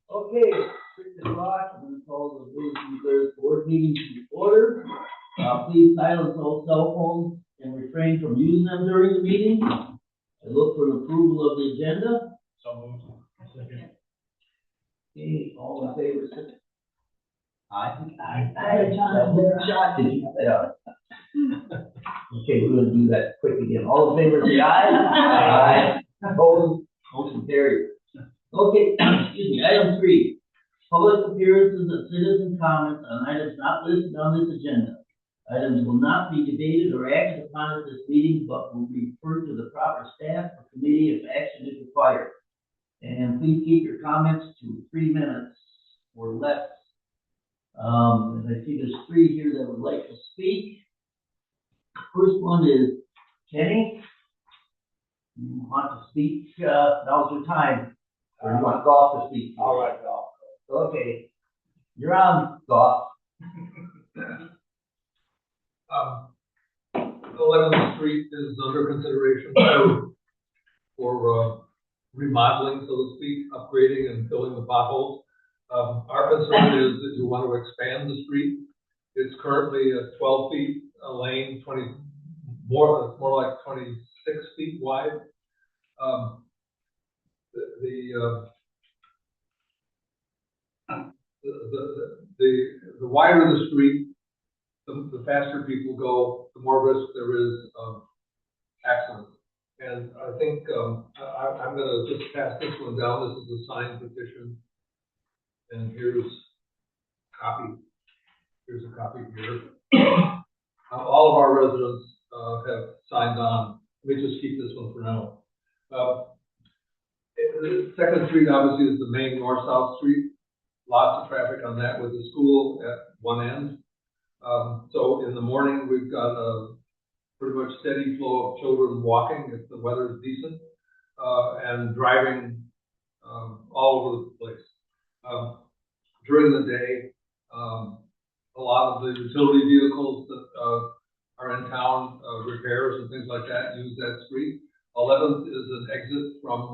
Okay, 6 o'clock, I'm going to call the Village of Blair's board meeting to order. Please silence all cell phones and refrain from using them during the meeting. I look for an approval of the agenda. So moved. Second. Okay, all in favor, say aye. Aye, John. John, did you say aye? Okay, we're gonna do that quick again. All in favor, say aye. Aye. Opposed, motion carried. Okay, excuse me, item 3, public appearances and citizen comments on items not listed on this agenda. Items will not be debated or acted upon at this meeting, but will be referred to the proper staff or committee if action is required. And please keep your comments to 3 minutes or less. And I see there's 3 here that would like to speak. First one is Kenny. You want to speak? Now's your time. Or you want Goff to speak? All right, Goff. Okay. You're on, Goff. 11th Street is under consideration for remodeling, so to speak, upgrading and filling the potholes. Our concern is that you want to expand the street. It's currently 12 feet a lane, more like 26 feet wide. The wider the street, the faster people go, the more risk there is of accidents. And I think I'm going to just pass this one down. This is a signed petition, and here's a copy. Here's a copy here. All of our residents have signed on. Let me just keep this one for now. The Second Street obviously is the main north-south street. Lots of traffic on that with the school at one end. So in the morning, we've got a pretty much steady flow of children walking if the weather is decent, and driving all over the place. During the day, a lot of the utility vehicles that are in town, repairs and things like that, use that street. 11th is an exit from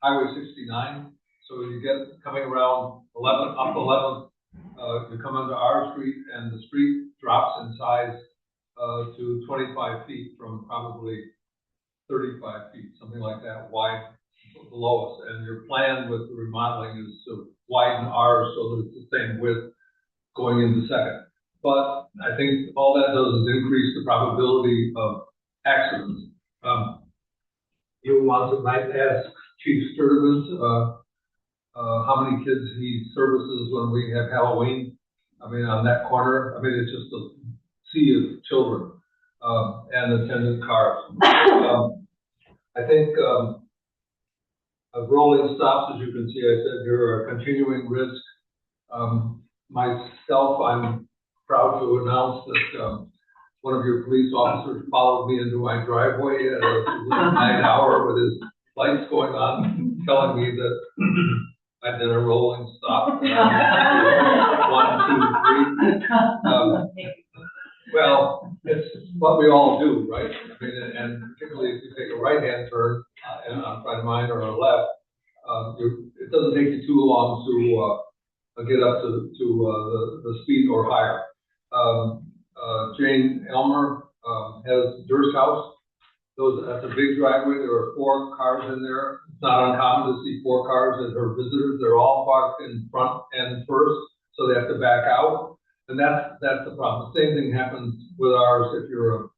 Highway 69. So you get coming around 11th, up 11th, you come onto our street, and the street drops in size to 25 feet from probably 35 feet, something like that, wide below us. And your plan with the remodeling is to widen ours so that it's the same width going into Second. But I think all that does is increase the probability of accidents. You might ask Chief Sturtevant how many kids he services when we have Halloween. I mean, on that corner, I mean, it's just a sea of children and attendant cars. I think rolling stops, as you can see, I said there are continuing risk. Myself, I'm proud to announce that one of your police officers followed me into my driveway at a late night hour with his lights going on, telling me that I did a rolling stop. 1, 2, 3. Well, it's what we all do, right? I mean, and particularly if you take a right-hand turn on front of mine or a left, it doesn't take you too long to get up to the speed or higher. Jane Elmer has Durst House. That's a big driveway. There are 4 cars in there. It's not uncommon to see 4 cars as her visitors. They're all parked in front and first, so they have to back out. And that's the problem. The same thing happens with ours if you're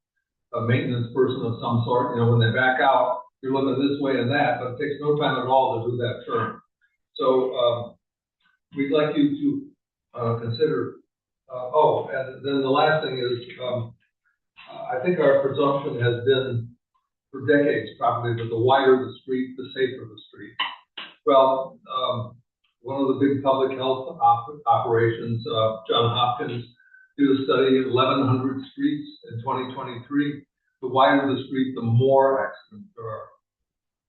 a maintenance person of some sort. You know, when they back out, you're looking this way and that, but it takes no time at all to do that turn. So we'd like you to consider. And then the last thing is, I think our presumption has been for decades probably that the wider the street, the safer the street. Well, one of the big public health operations, John Hopkins, did a study of 1,100 streets in 2023. The wider the street, the more accidents there are.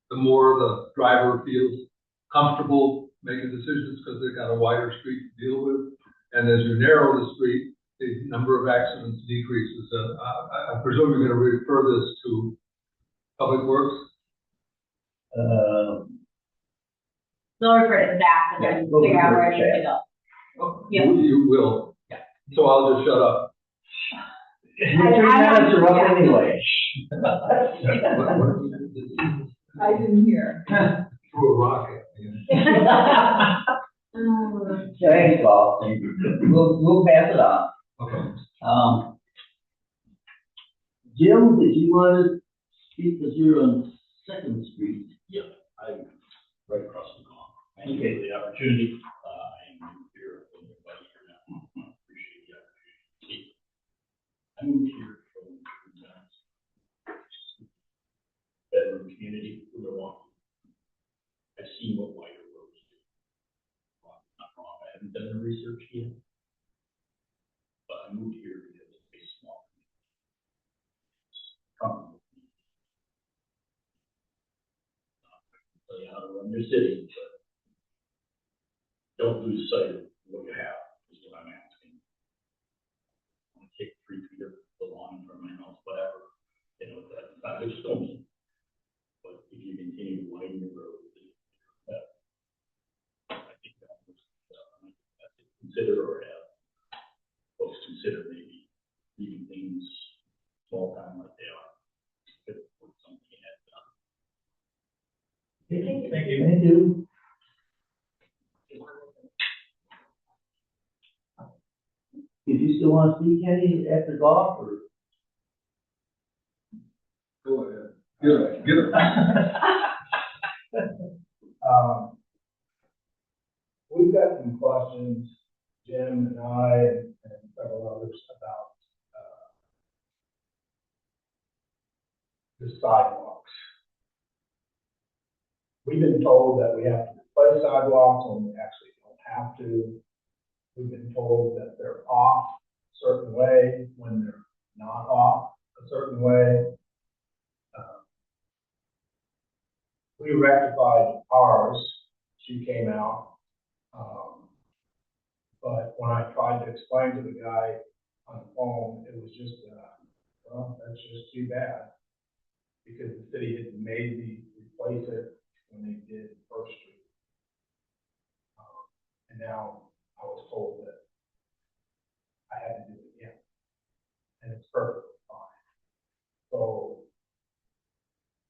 The more the driver feels comfortable making decisions because they've got a wider street to deal with. And as you narrow the street, the number of accidents decreases. I presume you're gonna refer this to Public Works? They'll refer it back and Yeah, then we'll figure out refer where it it needs to back. go. Oh, Yeah. You will? Yeah. So I'll just shut up. Your 3 minutes are up yeah. anyway. I didn't hear. Threw a rock at me. Thanks, Bob. We'll pass it on. Okay. Jim, did you want to speak, because you're on Second Street? I'm right across the hall. Thank you Okay. for the opportunity. I am here with everybody here now. Appreciate the opportunity. I moved here from bedroom community, Milwaukee. I've seen what wider roads do. Well, not wrong, I haven't done the research yet. But I moved here because it's a small comfortable. Tell you how to run your city, but don't lose sight of what you have, is what I'm asking. I want to take 3 feet of the lawn from my house, whatever, that's not a stone. But if you continue to widen the road, I think that was, have to consider or have folks consider maybe leaving things small time like they are. If something had done. Thank you. Thank you. Did you still want to speak, Kenny, after golf, or? Go ahead. Get it. We've got some questions, Jim and I and several others, about the sidewalks. We've been told that we have to replace sidewalks when we actually don't have to. We've been told that they're off a certain way when they're not off a certain way. We rectified ours. She came out. But when I tried to explain to the guy on the phone, it was just, well, that's just too bad. Because the city had made me replace it when they did First Street. And now I was told that I had to do it again. And it's perfectly fine. So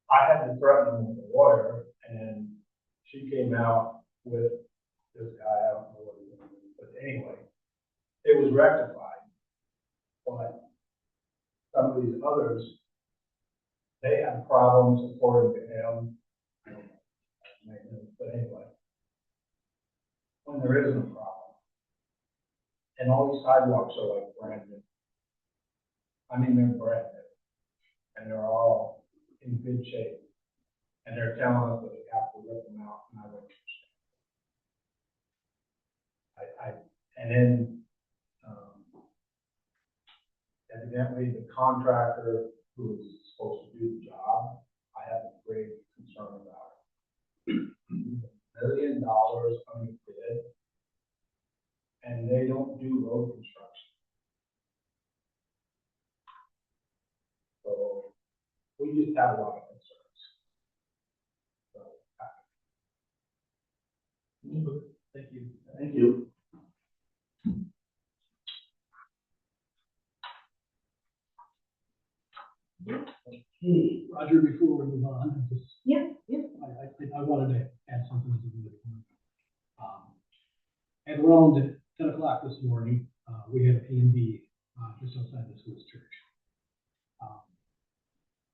I had to threaten them with a lawyer, and she came out with this guy, I don't know what his name is, but anyway, it was rectified. But some of these others, they have problems according to him. I don't know, but anyway, when there isn't a problem. And all these sidewalks are like brand new. I mean, they're brand new. And they're all in good shape. And they're telling us that we have to rip them out, and I don't understand. And then, evidently the contractor who was supposed to do the job, I have a great concern about it. $1 million under bid, and they don't do road construction. So we just have a lot of concerns. So, Thank you. Thank you. Okay. Roger, before we move on, just, Yeah. I wanted to add something to the report. At around 10 o'clock this morning, we had a P&B, just outside the Swiss church.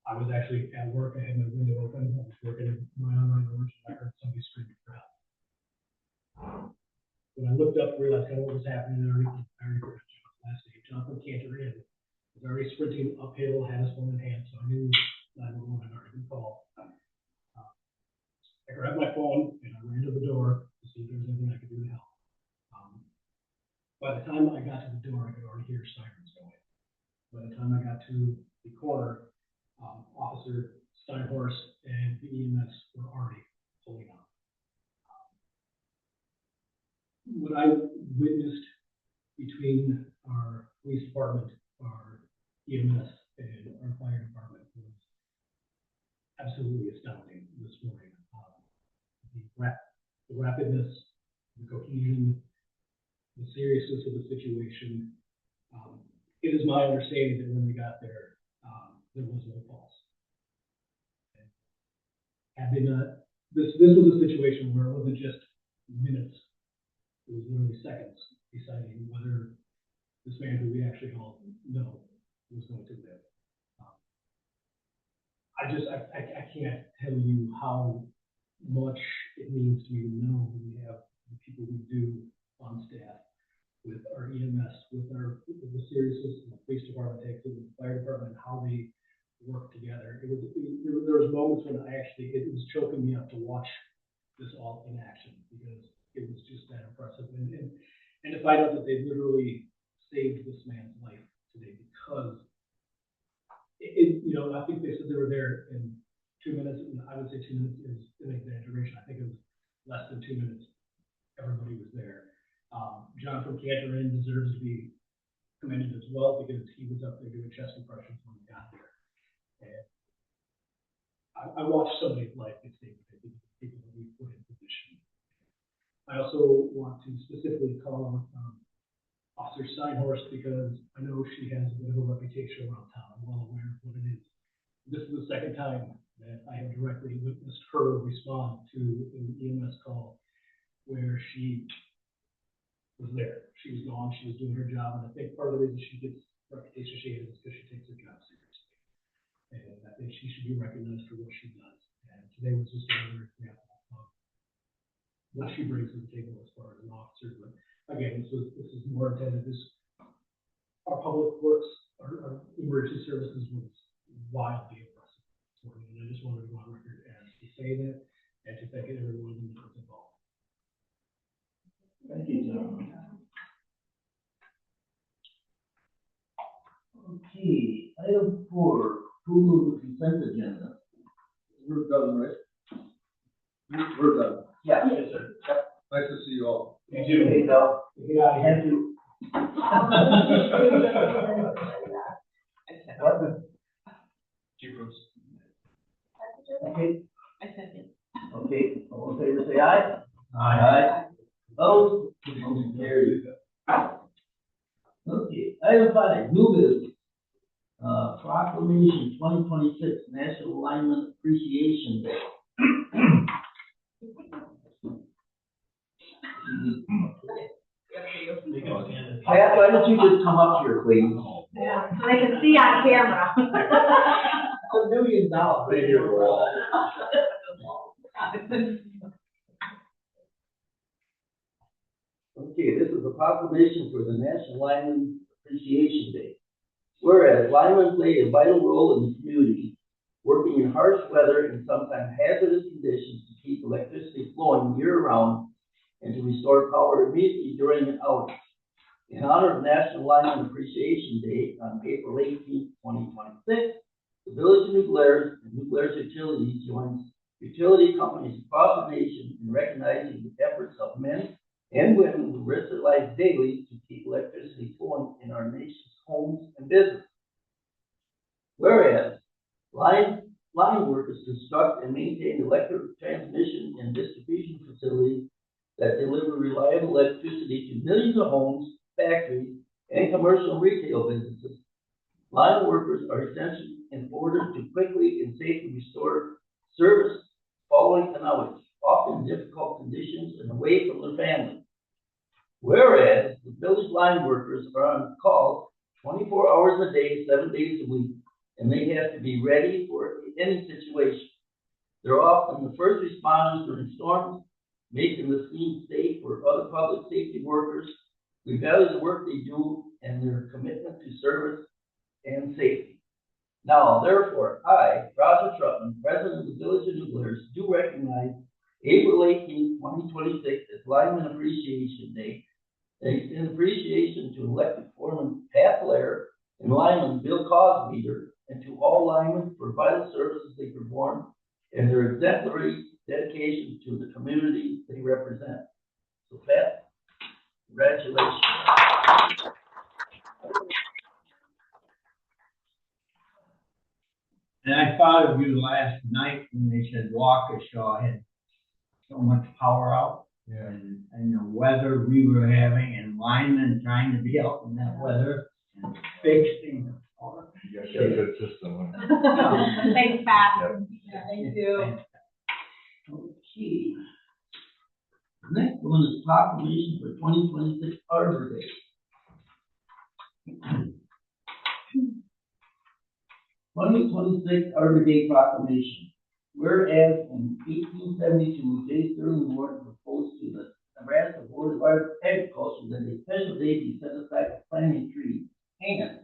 I was actually at work, I had my window open, I was working in my online room, and I heard somebody screaming for help. When I looked up, realized kind of what was happening, and I reported last day, Jonathan Cantor was already sprinting uphill, had his phone in hand, so I knew 911 had already been called. I grabbed my phone and I ran to the door to see if there was anything I could do to help. By the time I got to the door, I could already hear sirens going. By the time I got to the corner, Officer Steinhorst and the EMS were already pulling up. What I witnessed between our police department, our EMS, and our fire department was absolutely astounding this morning. The rapidness, the cohesion, the seriousness of the situation. It is my understanding that when they got there, there was no pulse. Had they not, this was a situation where it wasn't just minutes, it was literally seconds deciding whether this man who we actually all know was going to live. I can't tell you how much it means to me to know that we have the people we do on staff with our EMS, with the seriousness of the police department takes it, with the fire department, how they work together. There was moments when it was choking me up to watch this all in action because it was just that impressive. And to find out that they literally saved this man's life today because I think they said they were there in 2 minutes, and I would say 2 minutes is an exaggeration. I think it was less than 2 minutes. Everybody was there. John from Cantor Inn deserves to be commended as well because he was up there doing chest compressions when we got there. And I watched somebody's life get saved by the people that we put in position. I also want to specifically call on Officer Steinhorst because I know she has a bit of a reputation around town. I'm well aware of what it is. This is the second time that I have directly witnessed her respond to an EMS call where she was there. She was gone. She was doing her job. And I think part of the reason she gets the reputation she has is because she takes her job seriously. And I think she should be recognized for what she does. And today was just another example of what she brings to the table as far as an officer. But again, this is more intended. Our public works, our emergency services was wildly impressive this morning. And I just wanted to go on record and to say that and to thank everyone that was involved. Thank you, John. Okay, item 4, approval of the consent agenda. We're done, right? We're done. Yeah. Yes, sir. Nice to see you all. You too. Okay, now, Get out of here. have to. What? Okay, I second. okay, all in favor, say aye. Aye. Opposed? Motion carried. Okay, item 5, new business. Proclamation 2026 National Lineman Appreciation Day. Pat, why don't you just come up here, please? Yeah, so they can see on camera. $1 million. Right here, we're all. Okay, this is a proclamation for the National Lineman Appreciation Day. Whereas linemen play a vital role in the community, working in harsh weather and sometimes hazardous conditions to keep electricity flowing year-round and to restore power immediately during an outage. In honor of National Lineman Appreciation Day on April 18, 2026, the Village of New Glarus and New Glarus Utilities joins utility companies across the nation in recognizing the efforts of men and women who risk their lives daily to keep electricity flowing in our nation's homes and business. Whereas line workers construct and maintain electric transmission and distribution facilities that deliver reliable electricity to millions of homes, factories, and commercial and retail businesses. Line workers are essential in order to quickly and safely restore service following an outage, often in difficult conditions and away from their families. Whereas the village line workers are on call 24 hours a day, 7 days a week, and they have to be ready for any situation. They're often the first responders during storms, making the scene safe for other public safety workers. We value the work they do and their commitment to service and safety. Now, therefore, I, Roger Trutman, President of the Village of New Glarus, do recognize April 18, 2026 as Lineman Appreciation Day, in appreciation to elected foreman Pat Blair and lineman Bill Cosmeter, and to all linemen for vital services they perform and their exemplary dedication to the community they represent. So Pat, congratulations. And I thought of you last night when they said Waukesha had so much power out. Yeah. And the weather we were having, and linemen trying to be out in that weather and fixing the power. You got a good system. Thanks, Pat. Thank you. Okay. Next one is proclamation for 2026 Arbor Day. 2026 Arbor Day proclamation. Whereas in 1872, J. Sterling Morton proposed to the Nebraska Board of Agriculture that a special day be set aside for planting trees. And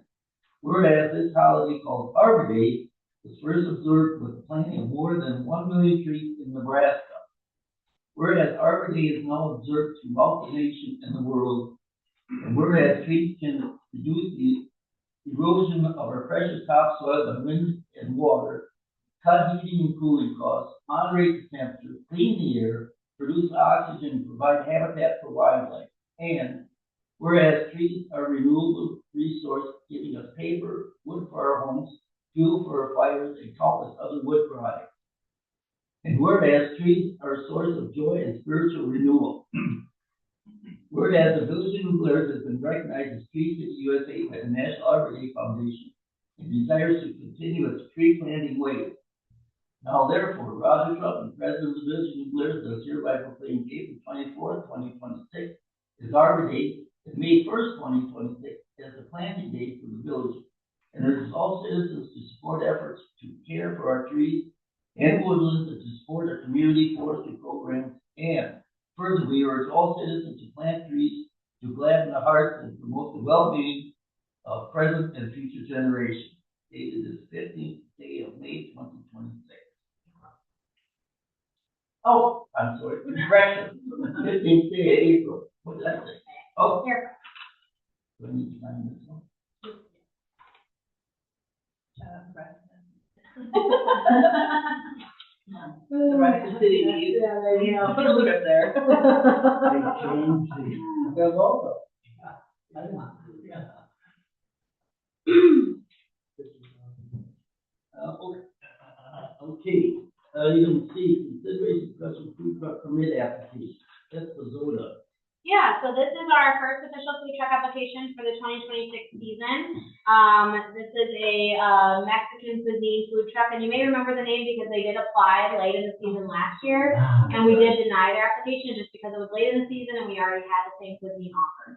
whereas this holiday called Arbor Day was first observed with the planting of more than 1 million trees in Nebraska. Whereas Arbor Day is now observed throughout the nation and the world, and whereas trees can reduce the erosion of our precious topsoil by wind and water, cut heating and cooling costs, moderate the temperature, clean the air, produce oxygen, and provide habitat for wildlife. And whereas trees are a renewable resource, giving us paper, wood for our homes, fuel for our fires, and countless other wood products. And whereas trees are a source of joy and spiritual renewal. Whereas the Village of New Glarus has been recognized as Tree City USA by the National Arbor Day Foundation and desires to continue its tree planting ways. Now therefore, Roger Trump, President of the Village of New Glarus, does hereby proclaim April 24th, 2026 as Arbor Day, and May 1st, 2026 as the planting day for the village, and urges all citizens to support efforts to care for our trees and woodlands and to support our community forestry programs. And further, we urge all citizens to plant trees to gladden the hearts and promote the well-being of present and future generations. Dated this 15th day of May 2026. Oh, I'm sorry, correction. 15th day of April. What did I say? Oh, Here. do I need to sign this one? The rest of the city needs. Yeah, there you go. Put a look up there. They changed the logo. Okay, item C, consideration special food truck permit application. That's the Zoda. Yeah, so this is our first official food truck application for the 2026 season. This is a Mexican cuisine food truck, and you may remember the name because they did apply late in the season last year, and we did deny their application just because it was late in the season and we already had the same cuisine offer.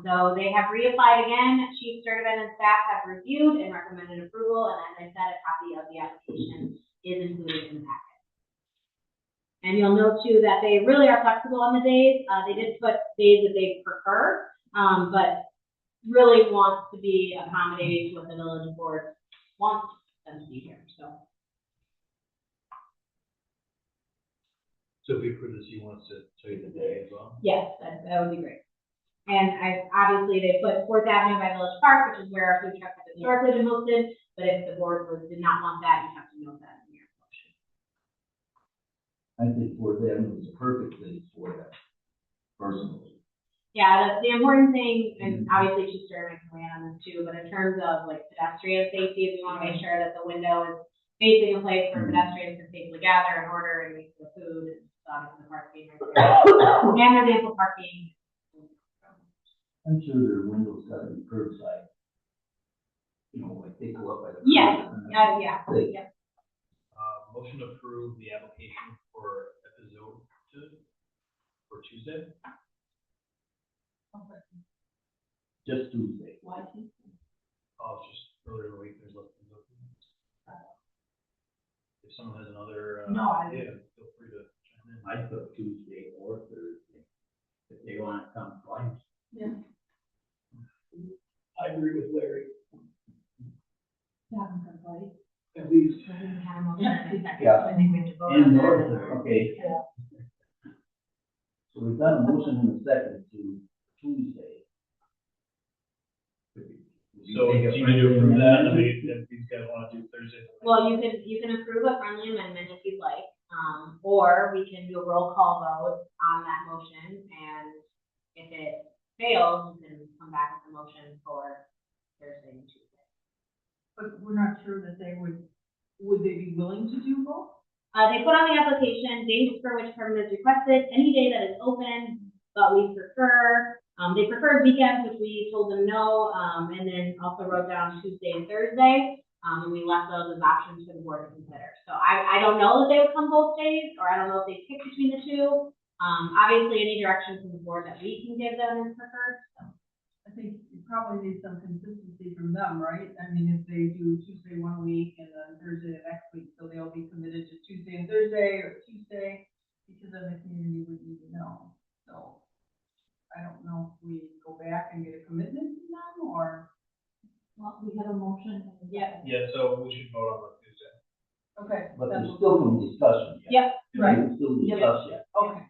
So they have reapplied again. Chief Sturdivant and staff have reviewed and recommended approval, and as I said, a copy of the application is included in the packet. And you'll note too that they really are flexible on the days. They did put days that they prefer, but really want to be accommodating to what the village board wants them to be here, so. So if we approve this, you want us to tell you the day as well? Yes, that would be great. And obviously they put 4th Avenue by Village Park, which is where our food truck has historically been hosted, but if the board did not want that, you have to note that in your motion. I think Fourth Avenue is a perfect place for that, personally. Yeah, the important thing, and obviously Chief Sturdivant can weigh in on this too, but in terms of like pedestrian safety, we want to make sure that the window is facing a place where pedestrians can safely gather and order and make the food, and obviously the parking right there. And there's ample parking. I'm sure their windows gotta be curbside. You know, like they go up by the. Yes, curb. yeah. Motion to approve the application for episode for Tuesday. Just Tuesday. Why Tuesday? Oh, it's just earlier in the week, there's less than if someone has another, No, I- idea, feel free to chime in. I put Tuesday or Thursday, if they want to come twice. Yeah. I agree with Larry, Yeah, I'm gonna play. at least. So we can have a motion. Yeah. I think we have to vote In on there, that. okay. Yeah. So we've done a motion in a second to Tuesday. So do you need to approve that, I mean, if these guys wanna do Thursday? Well, you can approve a friendly amendment if you'd like, or we can do a roll call vote on that motion, and if it fails, you can come back with a motion for Thursday and Tuesday. But we're not sure that they would would they be willing to do both? They put on the application dates for which permit is requested, any day that is open, but we prefer, they prefer weekends, which we told them no, and then also wrote down Tuesday and Thursday. And we left those as options for the board to consider. So I don't know that they would come both days, or I don't know if they pick between the two. Obviously, any direction from the board that we can give them is preferred. So. I think you probably need some consistency from them, right? I mean, if they do Tuesday one week and then Thursday the next week, so they'll be committed to Tuesday and Thursday or Tuesday, because then the community would need to know. So I don't know if we go back and get a commitment from them, or. Well, we have a motion. Yeah. Yeah, so we should vote on the Tuesday. Okay. But then- there's still some discussion yet. Yep. Right. There's still discussion. Okay.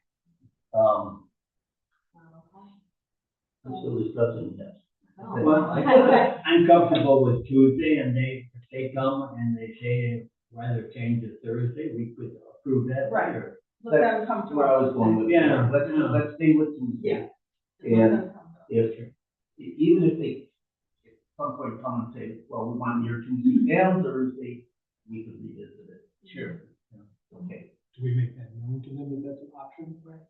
There's still discussion yet. Well, I'm comfortable with Tuesday, and if they come and they say rather change to Thursday, we could approve that Right. later. Let them come That's to where I us. was going with it. Yeah. Let's stay with Tuesday. Yeah. Let them come to us. If, even if they, at some point come and say, well, we want your Tuesday and Thursday, we could revisit it. Sure. Okay. Do we make that known to them that that's an option, right?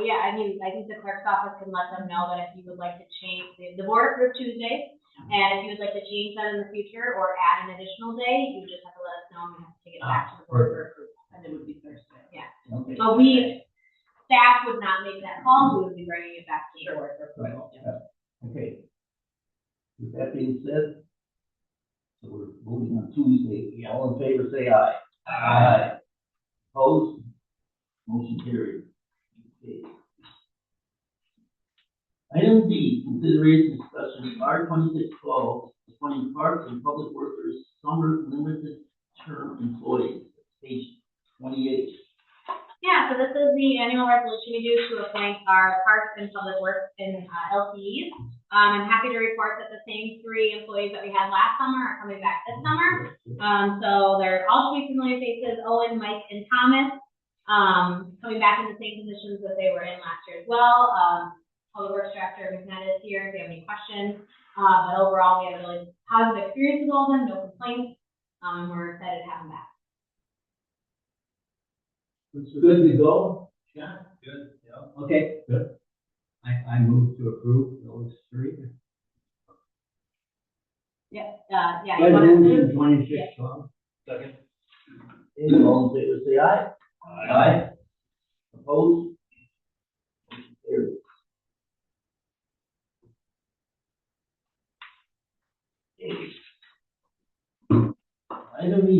Yeah, I mean, I think the clerk's office can let them know that if you would like to change, the board approved Tuesday, and if you would like to change that in the future or add an additional day, you just have to let us know, and we have to take it back to the board for approval. And it would be Thursday. Yeah. Okay. But staff would not make that call, we would be bringing it back to the board for approval. Okay. With that being said, so we're voting on Tuesday. All in favor, say aye. Aye. Opposed? Motion carried. Okay. Item D, consideration discussion, R 2612, appointing parks and public workers summer limited term employees, page 28. Yeah, so this is the annual resolution we do to appoint our parks and public works and LCEs. I'm happy to report that the same 3 employees that we had last summer are coming back this summer. So they're all 3 familiar faces, Owen, Mike, and Thomas, coming back in the same positions that they were in last year as well. Public Works Director McNett is here if you have any questions. But overall, we had a really positive experience with all of them, no complaints. We're excited to have them back. Good to go? Yeah. Good, yeah. Okay, good. I move to approve those 3. Yeah, you want Resolution to? 2612. Second? Okay, all in favor, say aye. Aye. Opposed? Motion carried. Okay. Item E.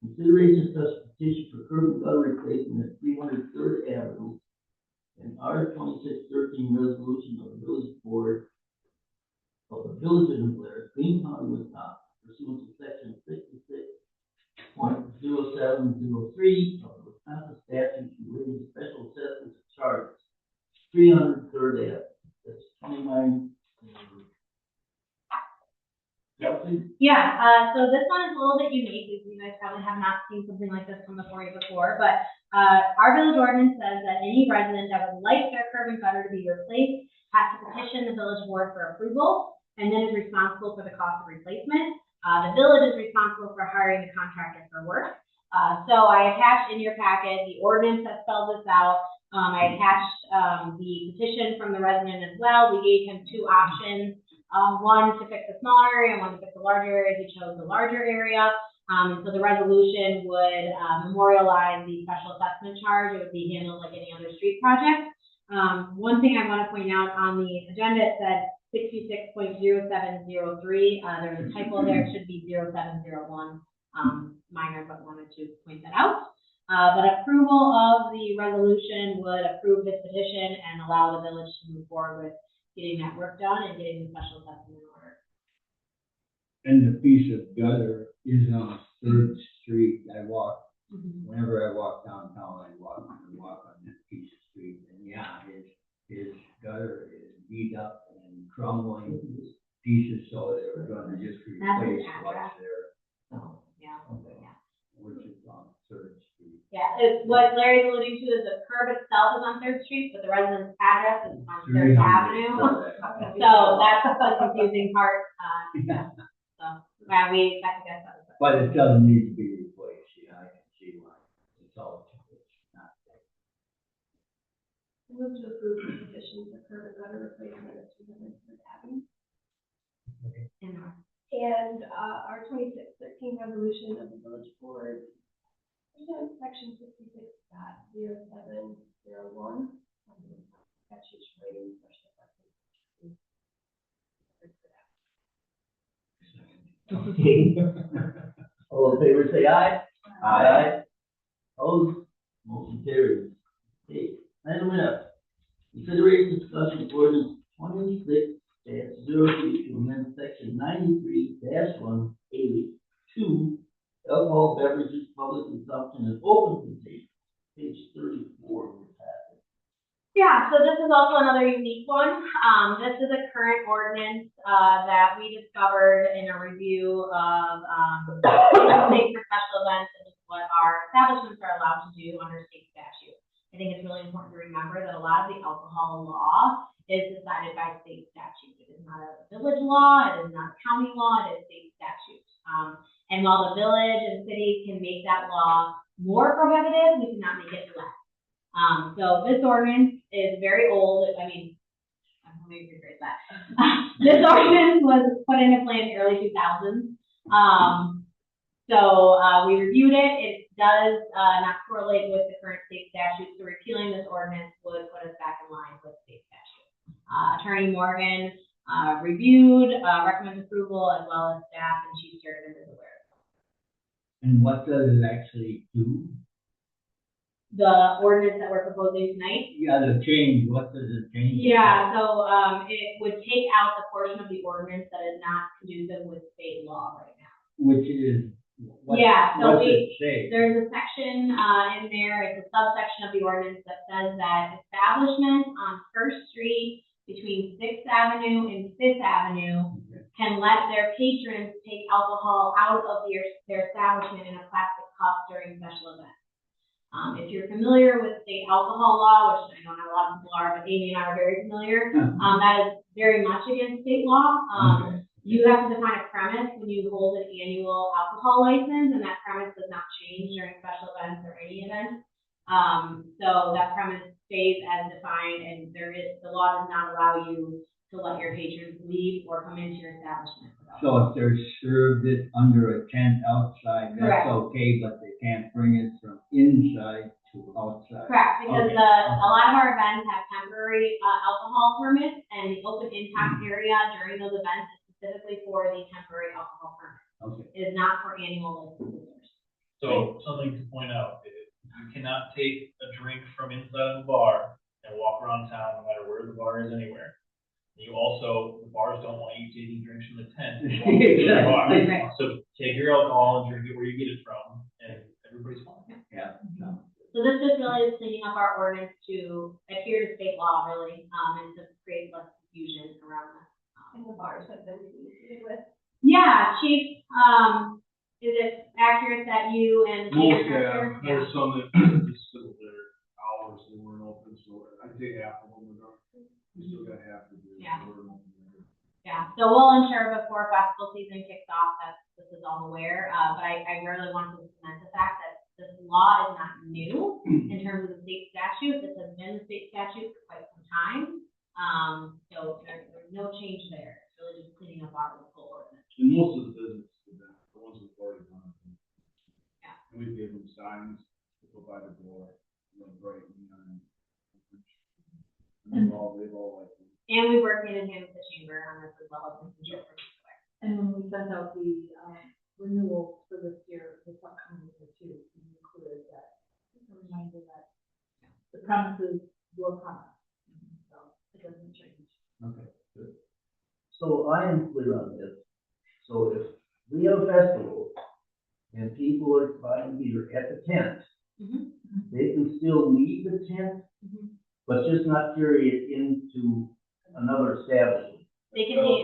Consideration such petition for curb and gutter replacement at 300 Third Avenue. An R 2613 resolution of the village board of the village of New Blair, Green County, Wisconsin, pursuant to section 66.0703 of the Wisconsin statute relating to special assessments and charges. 300 Third Avenue, that's 29. Yeah, so this one is a little bit unique, because you guys probably have not seen something like this come before you before, but our village ordinance says that any resident that would like their curb and gutter to be replaced has to petition the village board for approval, and then is responsible for the cost of replacement. The village is responsible for hiring the contractor for work. So I attached in your packet the ordinance that spells this out. I attached the petition from the resident as well. We gave him 2 options. One to fix the smaller area, one to fix the larger area. He chose the larger area. So the resolution would memorialize the special assessment charge. It would be handled like any other street project. One thing I want to point out on the agenda, it said 66.0703. There was a typo there. It should be 0701. Minor, but wanted to point that out. But approval of the resolution would approve this petition and allow the village to move forward with getting that work done and getting the special assessment in order. And the piece of gutter is on 3rd Street. Whenever I walk downtown, I walk on that piece of street. And yeah, his gutter is beat up and crumbling pieces, so they're gonna just replace what's there, So, yeah. Okay. Yeah. which is on 3rd Street. Yeah, it's what Larry's alluding to is the curb itself is on Third Street, but the residence address is on Third 300. Avenue. So that's the confusing part, so, we have to get that. But it doesn't need to be replaced, I can see why. It's all, it's not. Move to approve the petition for curb and gutter replacement at 200 Third Avenue. And, our 2613 resolution of the village board, section 56.0701. Statutes relating to special Okay. All in favor, say aye. Aye. Opposed? Motion carries. Okay, item F. Consideration discussion ordinance 26-02 to amend section 93-1A2, alcohol beverages, public consumption, and open containers, page 34 of the packet. Yeah, so this is also another unique one. This is a current ordinance, that we discovered in a review of, state for special events and what our establishments are allowed to do under state statute. I think it's really important to remember that a lot of the alcohol law is decided by state statute. It is not a village law, it is not a county law, it is state statute. And while the village and city can make that law more prohibitive, we cannot make it less. So this ordinance is very old. I mean, let me rephrase that. This ordinance was put into play in the early 2000s. We reviewed it. It does not correlate with the current state statute, so repealing this ordinance would put us back in line with state statute. Attorney Morgan reviewed, recommends approval, as well as staff and Chief Sheridan is aware. And what does it actually do? The ordinance that we're proposing tonight. Yeah, the change, what does it change? Yeah, so, it would take out the portion of the ordinance that is not conducive with state law right now. Which is, what, Yeah, so what's it say? there's a section, in there, it's a subsection of the ordinance that says that establishments on First Street between Sixth Avenue and Fifth Avenue can let their patrons take alcohol out of their establishment in a plastic cup during special events. If you're familiar with state alcohol law, which I know not a lot of people are, but Amy and I are very familiar, that is very much against state law. You have to define a premise when you hold an annual alcohol license, and that premise does not change during special events or any event. So that premise stays as defined, and the law does not allow you to let your patrons leave or come into your establishment. So if they're served it under a tent outside, Correct. that's okay, but they can't bring it from inside to outside? Correct, because Okay. a lot of our events have temporary alcohol permits, and the open impact area during those events is specifically for the temporary alcohol permit. Okay. It is not for annual licenses. So, something to point out, you cannot take a drink from inside of a bar and walk around town, no matter where the bar is, anywhere. You also, the bars don't want you taking drinks from the tent. and walking to the bar. Right. So take your alcohol and drink it where you get it from, and everybody's fine. Yeah. No. So this just really is cleaning up our ordinance to adhere to state law, really, and to create less confusion around that. And the bars have been communicated with. Yeah, Chief, is it accurate that you and the Most, chief yeah, director? there's some that just still their hours, they weren't open, so I'd say half of them are, we still got half to do. Yeah. So we're open there. Yeah, so we'll ensure before festival season kicks off that this is all aware, but I really want to cement the fact that this law is not new in terms of the state statute. This has been the state statute for quite some time. So there's no change there. It's really just cleaning up our local ordinance. And most of the businesses, the ones we've already done. Yeah. And we gave them signs to go by the door, bright neon. And they've all liked them. And we work hand in hand with the chamber on this as well as making sure we're aware. And when we sent out the, renewal for this year, this upcoming year too, we included that, a reminder that the premises will come, so it doesn't change. Okay, good. So I am clear on this. So if we have a festival and people are buying beer at the tent, they can still leave the tent, but just not carry it into another establishment. They can be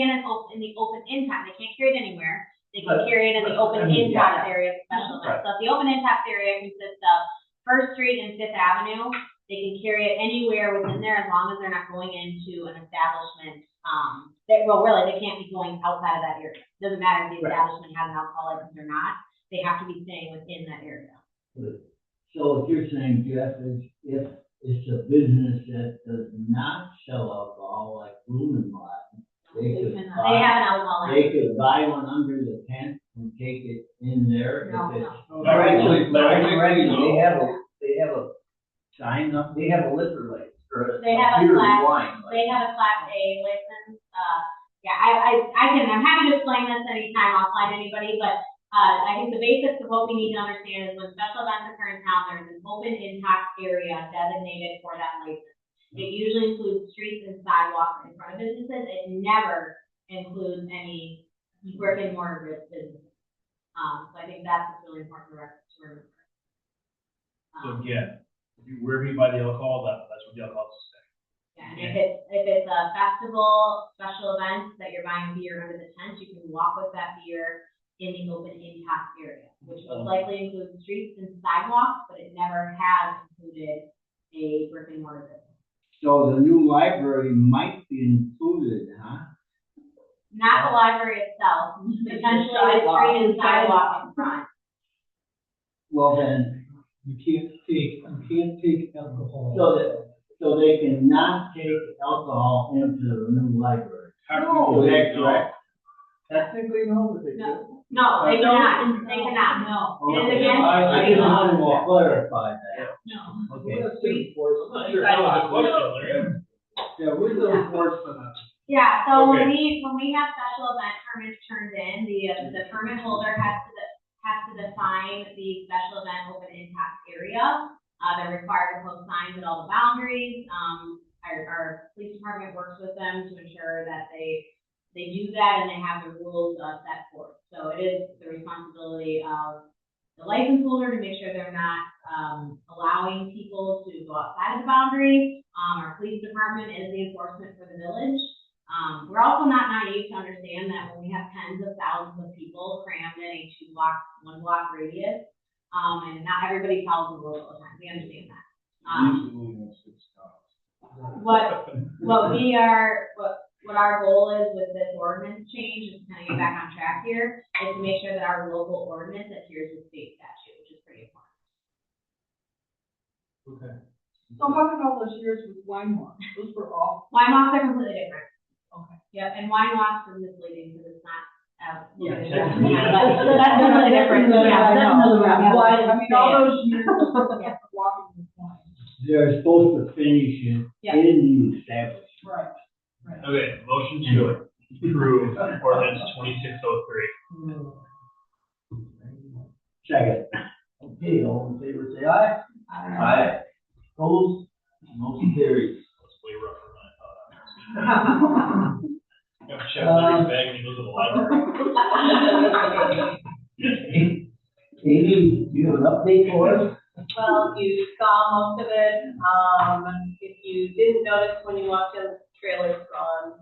in the open impact. They can't carry it anywhere. They can carry it in the open in-tax area of special events. So if the open in-tax area consists of First Street and Fifth Avenue, they can carry it anywhere within there as long as they're not going into an establishment. They can't be going outside of that area. Doesn't matter if the establishment has an alcohol license or not. They have to be staying within that area. So what you're saying, Jeff, is if it's a business that does not sell alcohol, like Blumenblatt, they could They have an alcohol they license. could buy one under the tent and take it in there No, if it's Actually, they have a sign up. They have a liquor license, or a They have a beer class- and wine They license. have a Class A license. I'm happy to explain this anytime offline, anybody, but I think the basics of what we need to understand is when special events occur in town, there's an open in-tax area designated for that license. It usually includes streets and sidewalks in front of businesses. It never includes any brick and mortar businesses. So I think that's what's really important to remember. So again, wherever you buy the alcohol, that's what the alcohol is saying. Yeah, and if it's a festival, special event that you're buying beer under the tent, you can walk with that beer in the open in-tax area, which most likely includes streets and sidewalks, but it never has included a brick and mortar business. So the new library might be included, huh? Not the library itself, potentially the street and sidewalk in front. Well, then, You can't take alcohol. so they cannot take alcohol into the new library. No, Is that correct? technically, no, but they do. No, they cannot, no. It is against. I just wanted to clarify that. No. Okay. I'm not sure how the question, Larry. Yeah, where's the enforcement on? Yeah, so when Okay. we have special event permits turned in, the permit holder has to define the special event open in-tax area. They're required to post signs at all the boundaries. Our police department works with them to ensure that they do that and they have the rules set forth. So it is the responsibility of the license holder to make sure they're not allowing people to go outside of the boundary. Our police department is the enforcement for the village. We're also not naive to understand that when we have tens of thousands of people crammed in a one block radius, and not everybody follows the rules all the time, we understand that. Usually only has 6 stops. What our goal is with this ordinance change, is to kind of get back on track here, is to make sure that our local ordinance adheres with state statute, which is pretty important. Okay. So how did all those years with wine walks? Those were all, Wine walks are completely different. okay. Yeah, and wine walks are misleading because it's not, Yeah, but technically. that's really different. Yeah, that's another round. Wine, I mean, all those years of walking with wine. They're supposed to finish it Yeah. in the establishment. Right. Okay, motion to approve ordinance 2603. Second. Okay, all in favor, say aye. Aye. Opposed? Motion carries. That's way rougher than I thought. Yeah, check Larry's bag when he goes to the library. Amy, do you have an update for us? Well, you saw most of it. If you didn't notice when you walked in, the trailer's gone.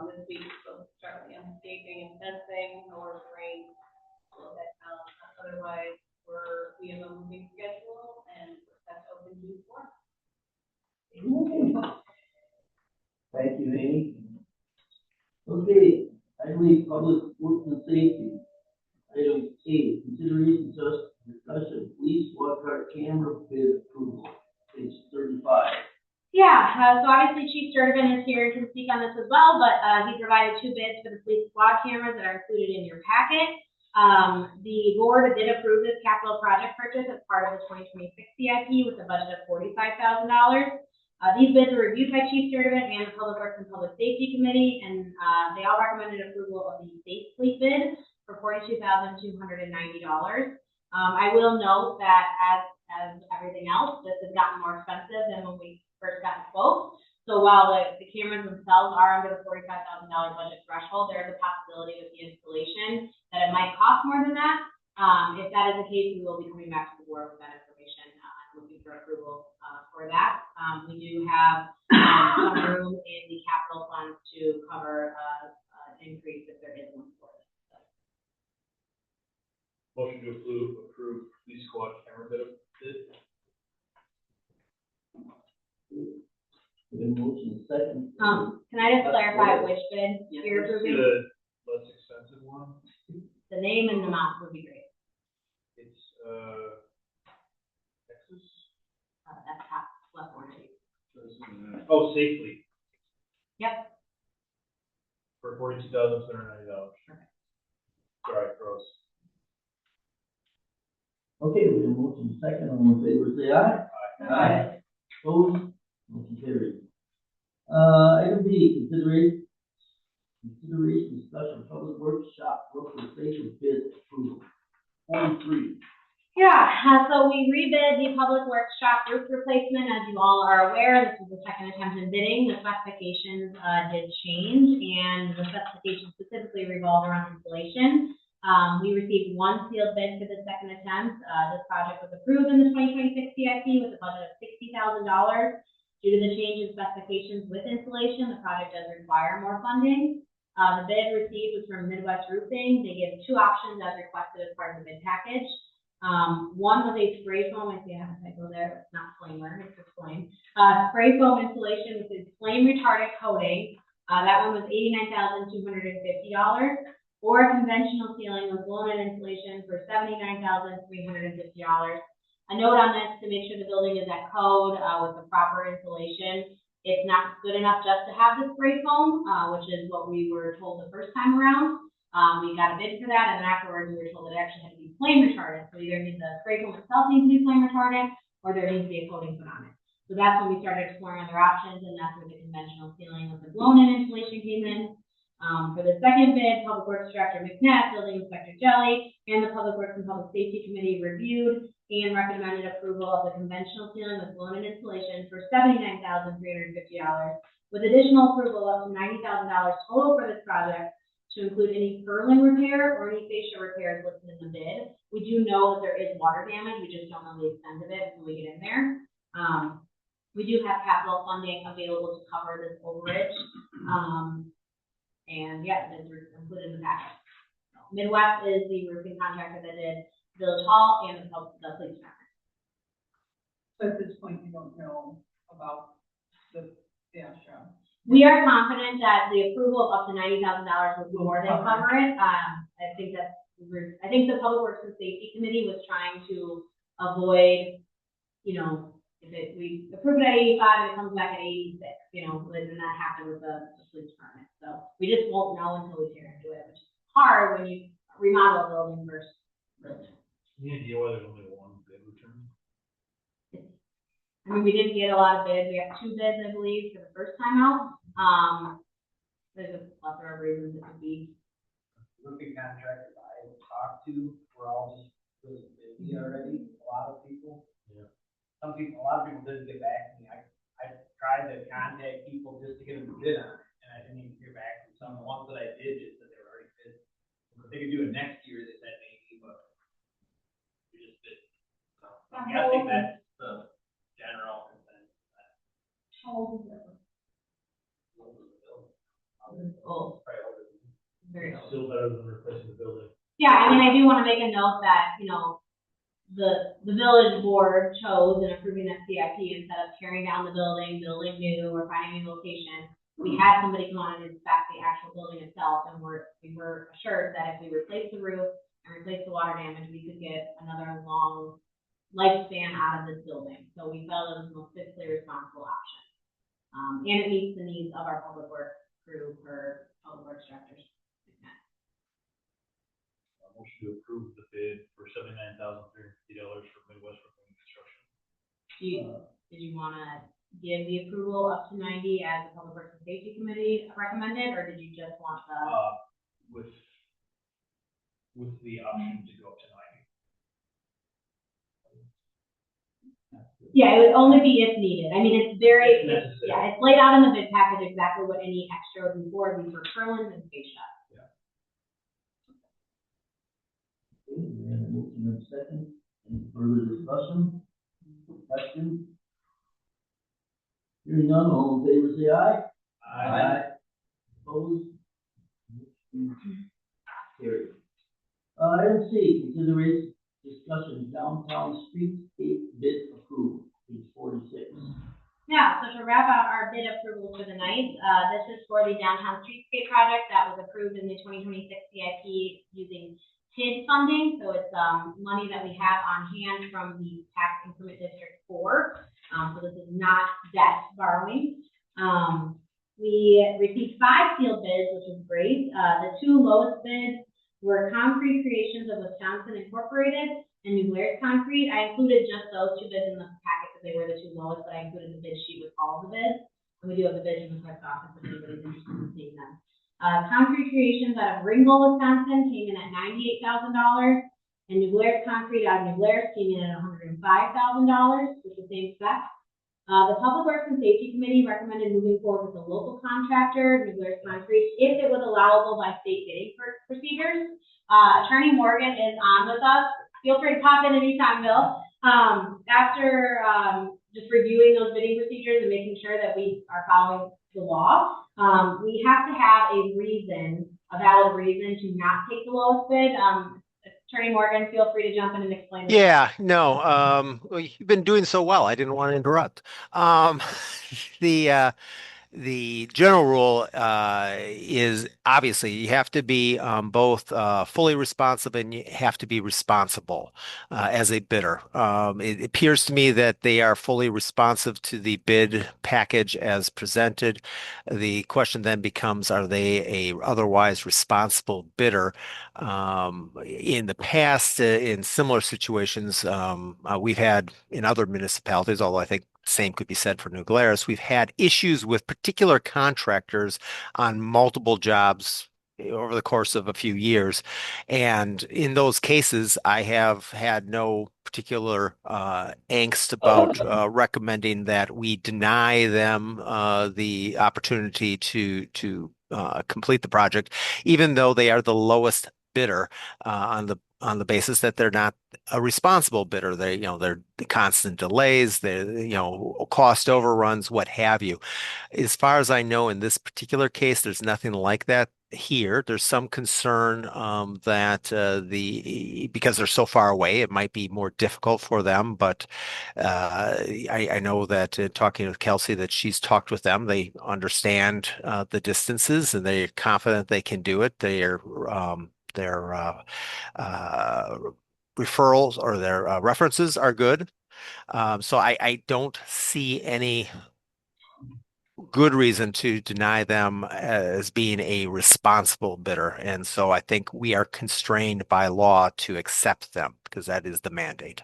This week we're supposed to start the landscaping and fencing, or rain. So that, otherwise, we have a moving schedule and that's open June 4th. Thank you, Amy. Okay, I believe public works and safety. Item A, consideration discussion police walk car camera bid approval, page 35. Yeah, so obviously Chief Sturtevant is here and can speak on this as well, but he provided 2 bids for the police squad cameras that are included in your packet. The board did approve this capital project purchase as part of the 2026 CIP with a budget of $45,000. These bids were reviewed by Chief Sturtevant and the Public Works and Public Safety Committee, and they all recommended approval of the Safe Fleet bid for $42,290. I will note that as everything else, this has gotten more expensive than when we first got the quote. So while the cameras themselves are under the $45,000 budget threshold, there is a possibility with the installation that it might cost more than that. If that is the case, we will be coming back to the board with that information, looking for approval for that. We do have some room in the capital funds to cover an increase if there is one for it. Motion to approve police squad camera bid. We have a motion and second. Can I just clarify which bid you're approving? The less expensive one, The name and the amount would be great. it's, Texas. That's top left corner. Oh, Safely. Yep. For $42,790. Sorry, gross. Okay, we have a motion and second, all in favor, say aye. Aye. Opposed, motion carried. Item B, consideration discussion public workshop, worker safety bid approval. 43. Yeah, so we rebid the public works shop roof replacement. As you all are aware, this was the second attempt in bidding. The specifications did change, and the specifications specifically revolved around insulation. We received one sealed bid for the second attempt. This project was approved in the 2026 CIP with a budget of $60,000. Due to the change in specifications with insulation, the project does require more funding. The bid received was from Midwest Roofing. They gave two options as requested as part of the bid package. One was a spray foam, I see I have a typo there, it's not flamer, it's just flame. Spray foam insulation with its flame retardant coating, that one was $89,250. Or a conventional ceiling with blown-in insulation for $79,350. A note on this, to make sure the building is at code, with the proper insulation. It's not good enough just to have the spray foam, which is what we were told the first time around. We got a bid for that, and then afterwards we were told that it actually had to be flame retardant. So either the spray foam itself needs to be flame retardant, or there needs to be a coating put on it. So that's when we started exploring other options, and that's where the conventional ceiling with the blown-in insulation came in. For the second bid, Public Works Director McNabb, Building Inspector Jelly, and the Public Works and Public Safety Committee reviewed and recommended approval of the conventional ceiling with blown-in insulation for $79,350, with additional approval up to $90,000 total for this project, to include any purling repair or any fascia repairs listed in the bid. We do know that there is water damage, we just don't know the extent of it until we get in there. We do have capital funding available to cover this overage. And yeah, it is included in the package. Midwest is the roofing contractor that did Village Hall and the police department. So at this point, you don't know about the fascia. We are confident that the approval of up to $90,000 would more than cover it. I think the Public Works and Safety Committee was trying to avoid, if we approve it at 85 and it comes back at 86, then that happened with the police department. So we just won't know until we tear into it, which is hard when you remodel a building versus building. Any idea why there's only one bid return? I mean, we didn't get a lot of bids. We got 2 bids, I believe, for the first time out. There's a plethora of reasons it could be. Roofing contractors I talked to were all just really busy already, a lot of people. Yeah. A lot of people didn't get back to me. I tried to contact people just to get them to bid on it, and I didn't even hear back from some. The ones that I did just said they were already bid. If they could do it next year, they said maybe, but we just bid. So I'm guessing that's the general consensus. How old is it? Old. Probably older than me. Very old. Still better than replacing the building. Yeah, I mean, I do want to make a note that, the village board chose in approving that CIP instead of tearing down the building, building new, or finding a new location. We had somebody come on and inspect the actual building itself, and we were assured that if we replace the roof and replace the water damage, we could get another long lifespan out of this building. So we felt it was the most fiscally responsible option. And it meets the needs of our public works crew for public works directors. Motion to approve the bid for $79,350 for Midwest Roofing Construction. Did you want to give the approval up to 90 as the Public Works and Safety Committee recommended, or did you just want the? With the option to go up to 90. Yeah, it would only be if needed. I mean, it's very, Necessary. it's laid out in the bid package exactly what any extra would be for, these for purlins and fascia. Okay, we have a motion and a second. Any further discussion? Questions? Hearing none, all in favor say aye. Opposed? Carried. Item C, consideration discussion downtown streetscape bid approval, page 46. Yeah, so to wrap out our bid approval for the night, this is for the downtown streetscape project that was approved in the 2026 CIP using TID funding. So it's money that we have on hand from the tax increment district 4. So this is not debt borrowing. We received 5 sealed bids, which is great. The 2 lowest bids were Concrete Creations of Wisconsin Incorporated and New Glarus Concrete. I included just those 2 bids in the packet because they were the 2 lowest, but I included the bid sheet with all of the bids. And we do have the bids in the clerk's office if anybody's interested in seeing them. Concrete Creations out of Ringgold, Wisconsin came in at $98,000, and New Glarus Concrete out of New Glarus came in at $105,000 with the same spec. The Public Works and Safety Committee recommended moving forward with a local contractor, New Glarus Concrete, if it was allowable by state bidding procedures. Attorney Morgan is on with us. Feel free to pop in anytime, Bill. After just reviewing those bidding procedures and making sure that we are following the law, we have to have a valid reason to not take the lowest bid. Attorney Morgan, feel free to jump in and explain. Yeah, no, well, you've been doing so well. I didn't want to interrupt. The general rule is obviously you have to be both fully responsive and you have to be responsible as a bidder. It appears to me that they are fully responsive to the bid package as presented. The question then becomes, are they a otherwise responsible bidder? In the past, in similar situations, we've had in other municipalities, although I think same could be said for New Glarus. We've had issues with particular contractors on multiple jobs over the course of a few years. And in those cases, I have had no particular angst about recommending that we deny them the opportunity to complete the project, even though they are the lowest bidder on the basis that they're not a responsible bidder. They're the constant delays, cost overruns, what have you. As far as I know, in this particular case, there's nothing like that here. There's some concern that because they're so far away, it might be more difficult for them. But I know that talking with Kelsey, that she's talked with them. They understand the distances and they're confident they can do it. Their referrals or their references are good. So I don't see any good reason to deny them as being a responsible bidder. And so I think we are constrained by law to accept them because that is the mandate.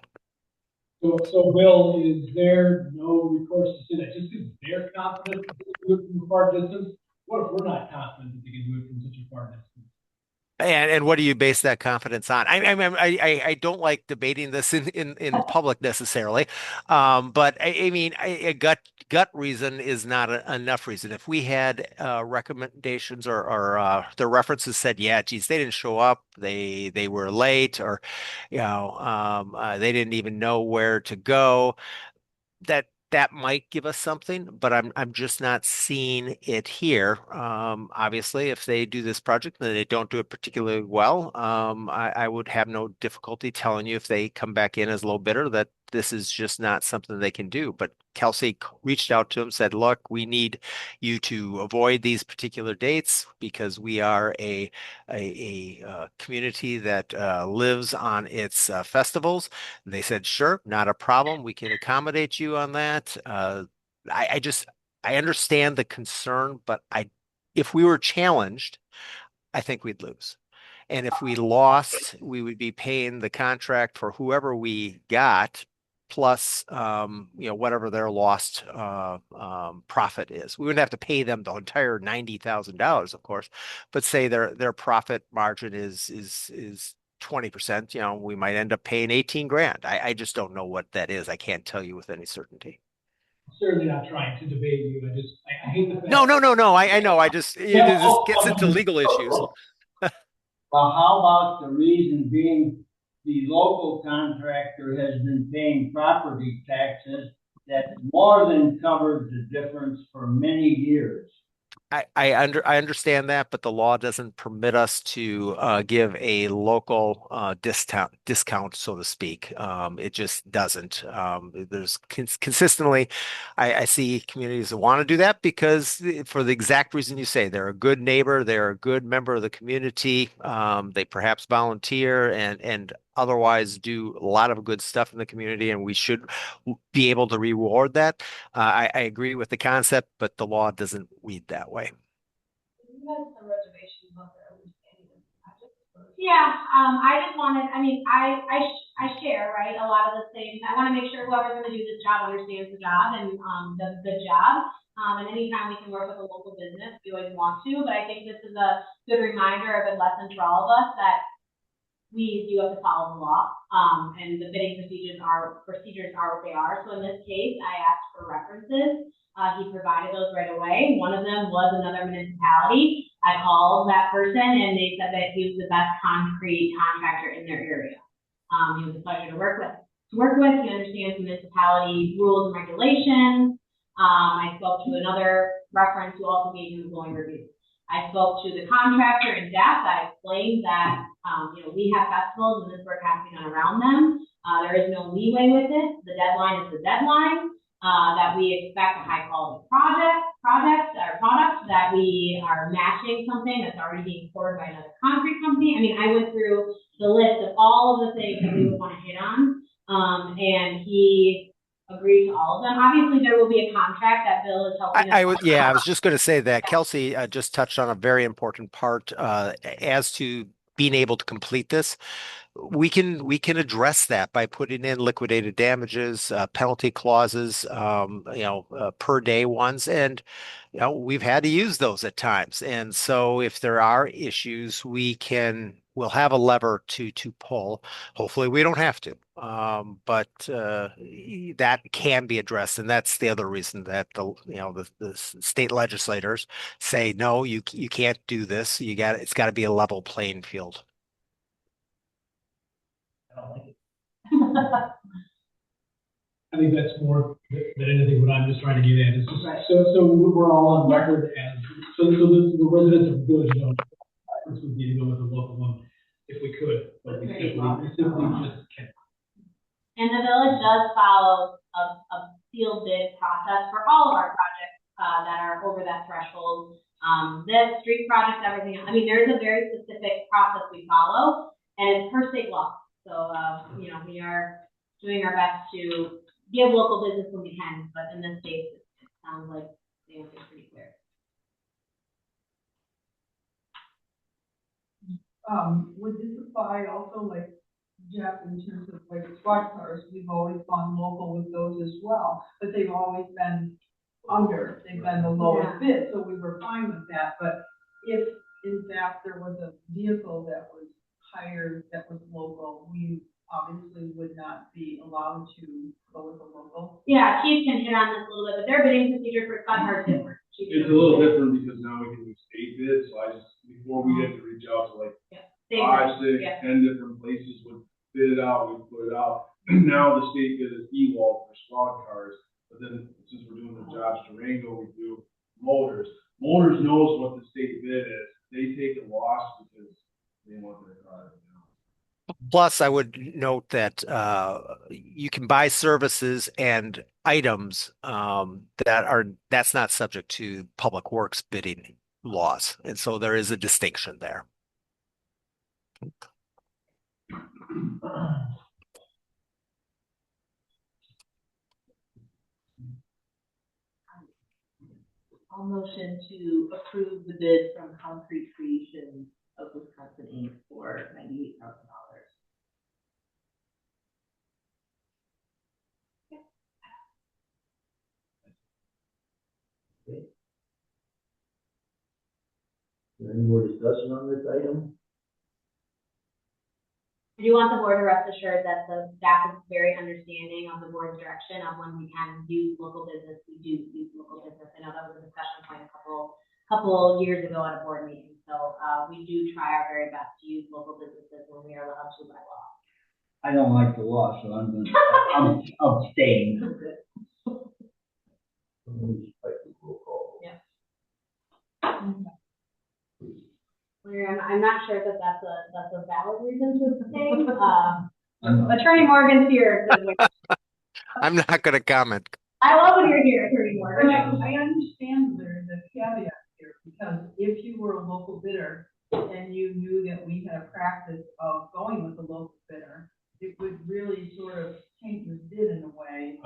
So Bill, is there no recourse to say that just because they're confident that they can do it from a far distance? What if we're not confident that they can do it from such a far distance? And what do you base that confidence on? I don't like debating this in public necessarily, but I mean, a gut reason is not enough reason. If we had recommendations or their references said, yeah, geez, they didn't show up, they were late, or they didn't even know where to go, that might give us something, but I'm just not seeing it here. Obviously, if they do this project and they don't do it particularly well, I would have no difficulty telling you if they come back in as low bidder that this is just not something they can do. But Kelsey reached out to him, said, look, we need you to avoid these particular dates because we are a community that lives on its festivals. And they said, sure, not a problem. We can accommodate you on that. I understand the concern, but if we were challenged, I think we'd lose. And if we lost, we would be paying the contract for whoever we got, plus whatever their lost profit is. We wouldn't have to pay them the entire $90,000, of course, but say their profit margin is 20%. We might end up paying 18 grand. I just don't know what that is. I can't tell you with any certainty. Certainly not trying to debate you. I hate the fact. No. I know. It just gets into legal issues. Well, how about the reason being the local contractor has been paying property taxes that more than covered the difference for many years? I understand that, but the law doesn't permit us to give a local discount, so to speak. It just doesn't. There's consistently, I see communities that want to do that because for the exact reason you say, they're a good neighbor, they're a good member of the community. They perhaps volunteer and otherwise do a lot of good stuff in the community, and we should be able to reward that. I agree with the concept, but the law doesn't read that way. You had some reservations about their understanding of the project. Yeah, I just wanted, I mean, I share, right, a lot of the same, I want to make sure whoever's going to do this job understands the job and, does a good job. And anytime we can work with a local business, we always want to, but I think this is a good reminder, a good lesson for all of us that we do have to follow the law, and the bidding procedures are what they are. So in this case, I asked for references. He provided those right away. One of them was another municipality. I called that person and they said that he was the best concrete contractor in their area. He was a pleasure to work with. He understands municipality rules and regulations. I spoke to another reference who also gave him a glowing review. I spoke to the contractor in depth. I explained that, we have festivals and this work has to be done around them. There is no leeway with it. The deadline is the deadline. That we expect a high quality product, that we are matching something that's already being poured by another concrete company. I mean, I went through the list of all of the things that we would want to hit on. And he agreed to all of them. Obviously, there will be a contract that Bill is helping us. I was just going to say that Kelsey just touched on a very important part as to being able to complete this. We can address that by putting in liquidated damages, penalty clauses, per day ones, and we've had to use those at times. And so if there are issues, we'll have a lever to pull. Hopefully we don't have to. But that can be addressed, and that's the other reason that the state legislators say no, you can't do this. It's got to be a level playing field. I don't like it. I think that's more than anything what I'm just trying to get at is just, Right. so we're all on record as, so the residents of the village know, preference would be to go with the local one if we could, but we simply just can't. And the village does follow a sealed bid process for all of our projects, that are over that threshold. This street project, everything, I mean, there's a very specific process we follow, and it's per state law. So, we are doing our best to give local business when we can, but in this case, it sounds like the answer is pretty clear. Would this apply also, like, Jeff, in terms of like squad cars? We've always gone local with those as well, but they've always been they've been the lowest bid, so we were fine with that. But if in fact there was a vehicle that was hired that was local, we obviously would not be allowed to go with a local. Yeah, Chief can hit on this a little bit, but their bidding procedure for squad cars is different. It's a little different because now we can do state bids, so before we had to reach out to like 5, 6, 10 different places, would bid it out, we'd put it out. Now the state bid is E-Wall for squad cars, but then since we're doing the Dodge Durango, we do motors. Motors knows what the state bid is. They take a loss because they want their car. Plus, I would note that you can buy services and items that's not subject to public works bidding laws, and so there is a distinction there. I'll motion to approve the bid from Concrete Creations of Wisconsin Inc. for $98,000. Okay. Is there any more discussion on this item? I do want the board to rest assured that the staff is very understanding of the board's direction of when we can use local business. We do use local business. I know that was a discussion point a couple years ago at a board meeting. So we do try our very best to use local businesses when we are allowed to by law. I don't like the law, so I'm going to abstain. Roll call. Yeah. I'm not sure that that's a valid reason to say. Attorney Morgan's here. I'm not gonna comment. I love when you're here, Attorney Morgan. I understand there's a caveat here, because if you were a local bidder and you knew that we had a practice of going with the local bidder, it would really sort of change the bid in a way.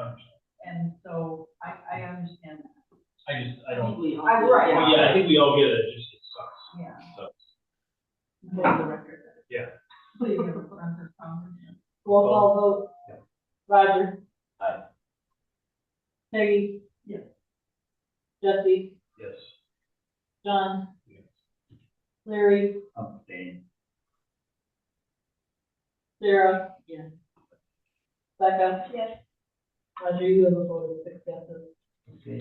And so I understand that. I don't, we all. Right. well, yeah, I think we all get it, just it sucks. Yeah. So, For the record. Please give us some comment. Roll call vote. Roger. Aye. Peggy. Yes. Jesse. yes. John. Yes. Larry. Abstain. Sarah. Yes. Becca. Yes. Roger, you have a vote of 6 yeses. Okay.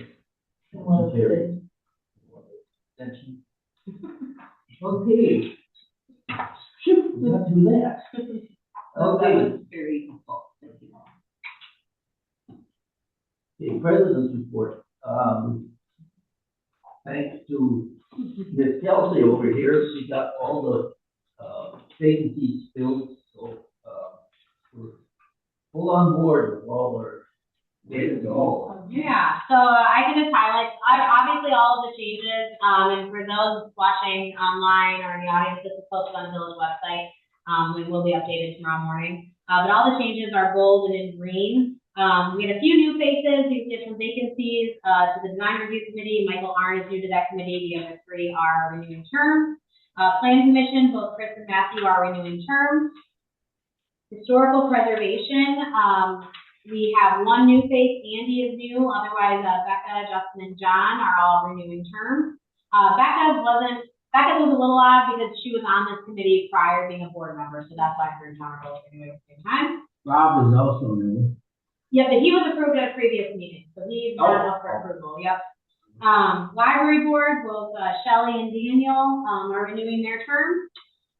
And one Carried. abstention. Extension. Okay. Shoot, we have to do that. Oh, that Okay. was very helpful. Thank you. Okay, President's report. Thanks to Ms. Kelsey over here, she got all the, vacancies filled, so, we're full on board with all our, way to go. Yeah, so I can just highlight, obviously all of the changes, and for those watching online or in the audience, this is posted on the village website. We will be updated tomorrow morning. But all the changes are bold and in green. We had a few new faces, we did some vacancies, to the design review committee. Michael Arnn is new to that committee. The other 3 are renewing terms. Plan commission, both Chris and Matthew are renewing terms. Historical preservation, we have 1 new face, Andy is new, otherwise Becca, Justin, and John are all renewing terms. Becca was a little odd because she was on this committee prior to being a board member, so that's why her and John are both renewing at the same time. Rob is also new. Yeah, but he was approved at a previous meeting, so he's not up for approval, yep. Library board, both Shelley and Daniel are renewing their terms.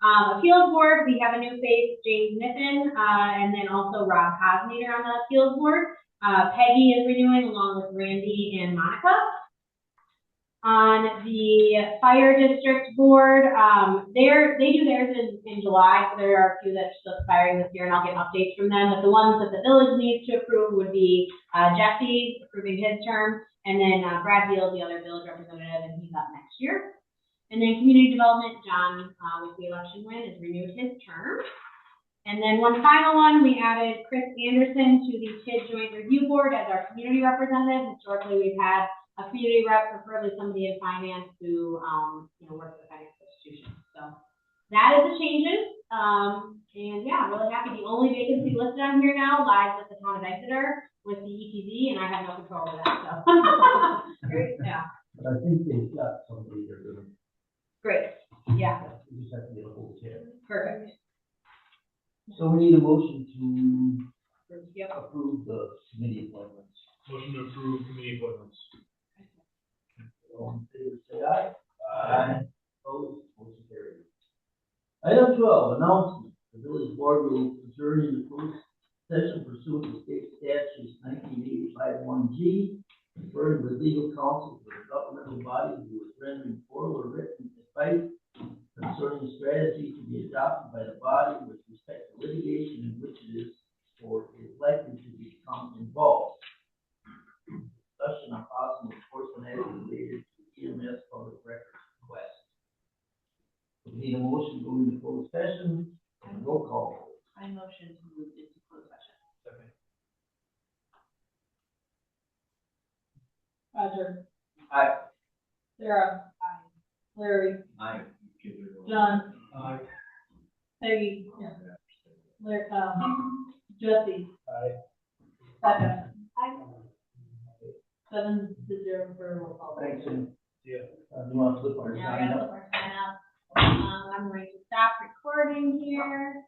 Appeals board, we have a new face, James Niffen, and then also Rob Cosmeter on the appeals board. Peggy is renewing along with Randy and Monica. On the fire district board, they do theirs in July, so there are a few that's still expiring this year, and I'll get updates from them. But the ones that the village needs to approve would be Jesse approving his term, and then Brad Beal, the other village representative, and he's up next year. And then community development, John, with the election win, has renewed his term. And then one final one, we added Chris Anderson to the TID Joint Review Board as our community representative. Historically, we've had a community rep, preferably somebody in finance who, works with financial institutions. So that is the changes. And yeah, really happy. The only vacancy listed on here now lies with the town of Exeter with the ETZ, and I have no control over that. So great, yeah. But I think they've got somebody they're doing. Great. Yeah. We just have to get a hold of it. Perfect. So we need a motion to Yep. approve the committee appointments. Motion to approve committee appointments. All in favor, say aye. Aye. Opposed, motion carried. Item 12, announcement. The village board will adjourn in the closed session pursuant to state statutes 1985-1G, conferring with legal counsel for the governmental body who is rendering oral or written advice concerning a strategy to be adopted by the body with respect to litigation in which it is or is likely to become involved. Discussion on possible enforcement action related to EMS public records request. We need a motion to go into closed session and roll call. I motion to move into closed session. Second. Roger. Aye. Sarah. Aye. Larry. Aye. John. Aye. Peggy. Larry. Jesse. Aye. Becca. Aye. 7-0 for roll call. Thanks, and, Yeah. you want to flip our Now I sign gotta up? flip our sign up. I'm going to stop recording here.